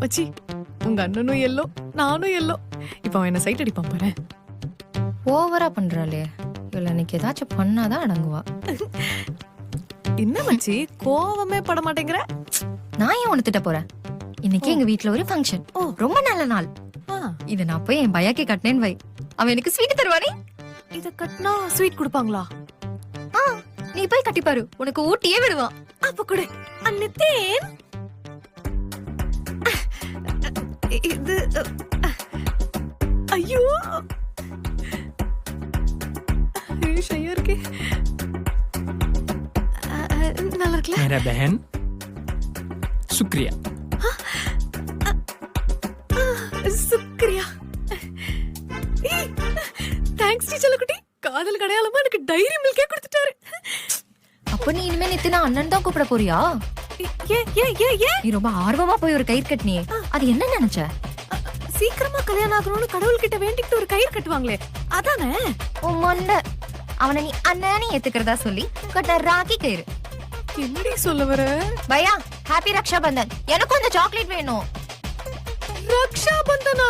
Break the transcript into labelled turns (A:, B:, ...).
A: மச்சி உங்க அண்ணனும் எல்லோ நானும் எல்லோ. இப்ப அவன் என்ன சைட் அடிப்பான் பாரு.
B: ஓவரா பண்றாளே இவள இன்னைக்கு ஏதாச்சும் பண்ணாதான் அடங்குவா.
A: என்ன மச்சி கோவமே பட மாட்டேங்கிற?
B: நான் ஏன் உனத்திட்ட போறேன்? இன்னைக்கு எங்க வீட்ல ஒரு ஃபங்க்ஷன். ரொம்ப நல்ல நாள். இத நான் போய் என் பையாக்கே கட்டினேன் வை. அவன் எனக்கு ஸ்வீட் தருவானே.
A: இத கட்டினா ஸ்வீட் கொடுப்பாங்களா?
B: நீ போய் கட்டிப்பாரு, உனக்கு ஊட்டியே விடுவான்.
A: அப்ப கூட அன்னித்தேன் இது. ஐயோ ஷையா இருக்கே. நல்லா இருக்குல்ல?
C: मेरा बहन शुक्रिया.
A: சுக்ரியா. தேங்க்ஸ் டி செல்லக்குட்டி. காதல் கடையாளமா எனக்கு டைரி மில்கே கொடுத்துட்டாரு.
B: அப்ப நீ இனிமே நித்தினா அண்ணன் தான் கூப்பிட போறியா? நீ ரொம்ப ஆர்வமா போய் ஒரு கயிறு கட்டினியே, அது என்ன நினைச்ச?
A: சீக்கிரமா கல்யாணம் ஆகணும்னு கடவுள் கிட்ட வேண்டிட்டு ஒரு கயிறு கட்டுவாங்களே அதானே?
B: உன் மண்ட அவனை நீ அண்ணனே ஏத்துக்கிறதா சொல்லி கட்ட ராக்கி கயிறு.
A: என்னடி சொல்ல வர?
B: பையா ஹாப்பி ரக்ஷா பந்தன். எனக்கும் அந்த சாக்லேட் வேணும்.
A: ரக்ஷா பந்தனா?